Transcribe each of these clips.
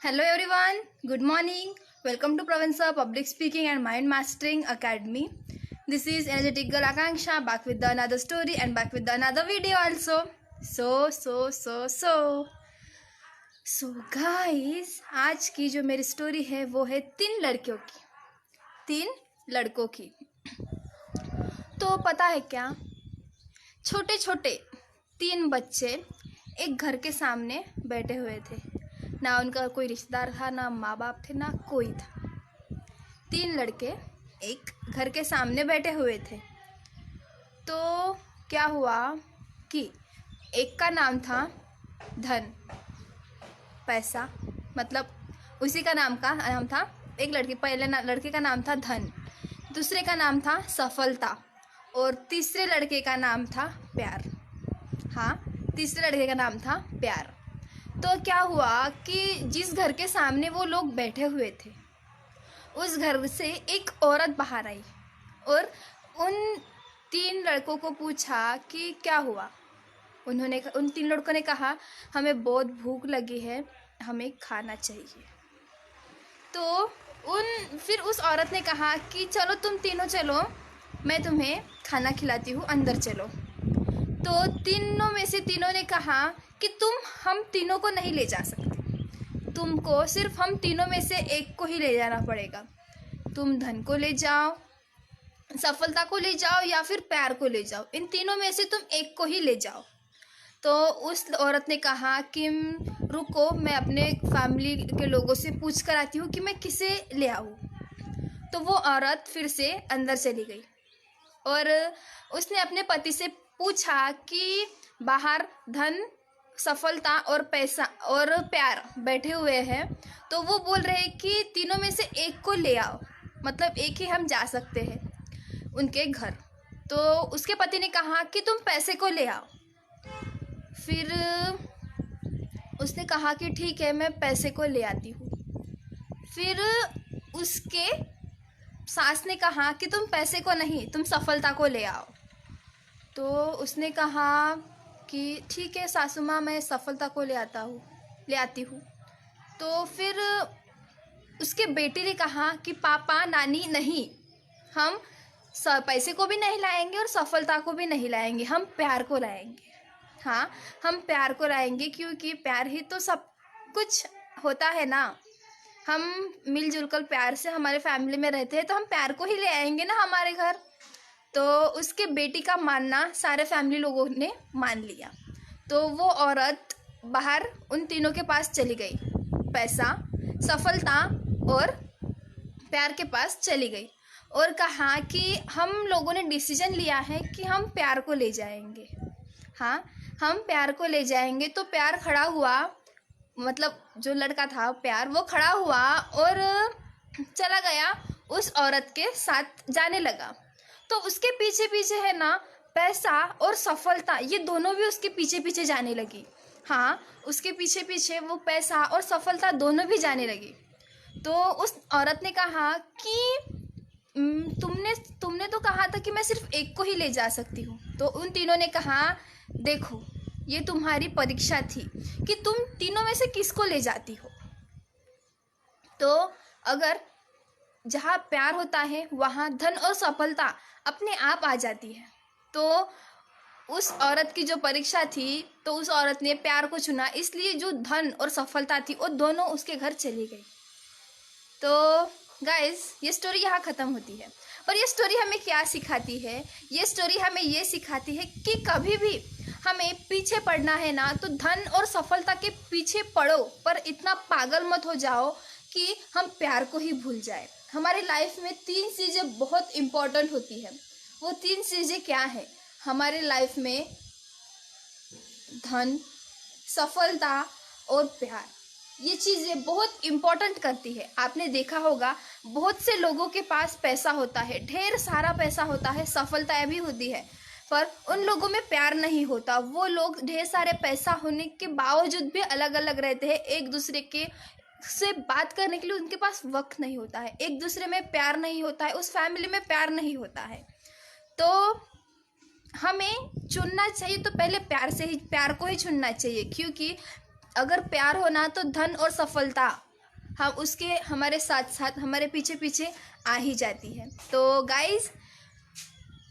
Hello everyone, good morning. Welcome to Provenza Public Speaking and Mind Mastering Academy. This is energetic girl Akanksha back with another story and back with another video also. So guys, आज की जो मेरी story है वो है तीन लड़कों की। तो पता है क्या, छोटे छोटे तीन बच्चे एक घर के सामने बैठे हुए थे। ना उनका कोई रिश्तेदार था, ना माँ बाप थे, ना कोई था। तीन लड़के एक घर के सामने बैठे हुए थे। तो क्या हुआ कि एक का नाम था धन, पैसा, मतलब उसी का नाम था। एक पहले लड़के का नाम था धन, दूसरे का नाम था सफलता और तीसरे लड़के का नाम था प्यार। हाँ, तीसरे लड़के का नाम था प्यार। तो क्या हुआ कि जिस घर के सामने वो लोग बैठे हुए थे, उस घर से एक औरत बाहर आई और उन तीन लड़कों को पूछा कि क्या हुआ। उन तीन लड़कों ने कहा, हमें बहुत भूख लगी है, हमें खाना चाहिए। तो फिर उस औरत ने कहा कि चलो तुम तीनों चलो, मैं तुम्हें खाना खिलाती हूँ, अंदर चलो। तो तीनों में से तीनों ने कहा कि हम तीनों को नहीं ले जा सकते, तुमको सिर्फ हम तीनों में से एक को ही ले जाना पड़ेगा। तुम धन को ले जाओ, सफलता को ले जाओ या फिर प्यार को ले जाओ, इन तीनों में से तुम एक को ही ले जाओ। तो उस औरत ने कहा कि रुको, मैं अपने फैमिली के लोगों से पूछ कर आती हूँ कि मैं किसे ले आऊँ। तो वो औरत फिर से अंदर चली गई और उसने अपने पति से पूछा कि बाहर धन, सफलता और पैसा और प्यार बैठे हुए हैं, तो वो बोल रहे हैं कि तीनों में से एक को ले आओ, मतलब एक ही हम जा सकते हैं उनके घर। तो उसके पति ने कहा कि तुम पैसे को ले आओ। फिर उसने कहा कि ठीक है, मैं पैसे को ले आती हूँ। फिर उसके सास ने कहा कि तुम पैसे को नहीं, तुम सफलता को ले आओ। तो उसने कहा कि ठीक है सासू माँ, मैं सफलता को ले आती हूँ। तो फिर उसके बेटे ने कहा कि पापा नानी नहीं, हम पैसे को भी नहीं लाएंगे और सफलता को भी नहीं लाएंगे, हम प्यार को लाएंगे। हाँ, हम प्यार को लाएंगे, क्योंकि प्यार ही तो सब कुछ होता है ना। हम मिलजुल कर प्यार से हमारे फैमिली में रहते हैं, तो हम प्यार को ही ले आएंगे ना हमारे घर। तो उसके बेटी का मानना सारे फैमिली लोगों ने मान लिया। तो वो औरत बाहर उन तीनों के पास चली गई, पैसा, सफलता और प्यार के पास चली गई और कहा कि हम लोगों ने डिसीजन लिया है कि हम प्यार को ले जाएंगे। हाँ, हम प्यार को ले जाएंगे। तो प्यार खड़ा हुआ, मतलब जो लड़का था प्यार, वो खड़ा हुआ और चला गया, उस औरत के साथ जाने लगा। तो उसके पीछे पीछे है ना, पैसा और सफलता, ये दोनों भी उसके पीछे पीछे जाने लगी। हाँ, उसके पीछे पीछे वो पैसा और सफलता दोनों भी जाने लगी। तो उस औरत ने कहा कि तुमने तो कहा था कि मैं सिर्फ एक को ही ले जा सकती हूँ। तो उन तीनों ने कहा, देखो ये तुम्हारी परीक्षा थी कि तुम तीनों में से किसको ले जाती हो। तो अगर जहाँ प्यार होता है वहाँ धन और सफलता अपने आप आ जाती है। तो उस औरत की जो परीक्षा थी, तो उस औरत ने प्यार को चुना, इसलिए जो धन और सफलता थी वो दोनों उसके घर चली गई। तो गाइस, ये स्टोरी यहाँ ख़त्म होती है। और ये स्टोरी हमें क्या सिखाती है? ये स्टोरी हमें ये सिखाती है कि कभी भी हमें पीछे पड़ना है ना, तो धन और सफलता के पीछे पड़ो, पर इतना पागल मत हो जाओ कि हम प्यार को ही भूल जाए। हमारी लाइफ में तीन चीज़ें बहुत इम्पोर्टेंट होती है। वो तीन चीज़ें क्या है हमारे लाइफ में? धन, सफलता और प्यार। ये चीज़ें बहुत इम्पोर्टेंट करती है। आपने देखा होगा, बहुत से लोगों के पास पैसा होता है, ढेर सारा पैसा होता है, सफलताएं भी होती है, पर उन लोगों में प्यार नहीं होता। वो लोग ढेर सारे पैसा होने के बावजूद भी अलग अलग रहते हैं, एक दूसरे के से बात करने के लिए उनके पास वक्त नहीं होता है, एक दूसरे में प्यार नहीं होता है, उस फैमिली में प्यार नहीं होता है। तो हमें चुनना चाहिए तो पहले प्यार को ही चुनना चाहिए, क्योंकि अगर प्यार होना तो धन और सफलता हम उसके हमारे साथ साथ हमारे पीछे पीछे आ ही जाती है। तो गाइज,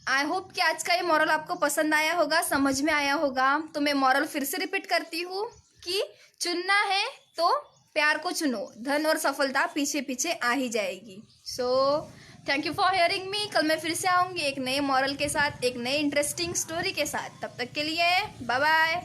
आई होप कि आज का ये मॉरल आपको पसंद आया होगा, समझ में आया होगा। तो मैं मॉरल फिर से रिपीट करती हूँ कि चुनना है तो प्यार को चुनो, धन और सफलता पीछे पीछे आ ही जाएगी। So thank you for hearing me. कल मैं फिर से आऊँगी एक नए मॉरल के साथ, एक नए इंटरेस्टिंग स्टोरी के साथ। तब तक के लिए बाय बाय।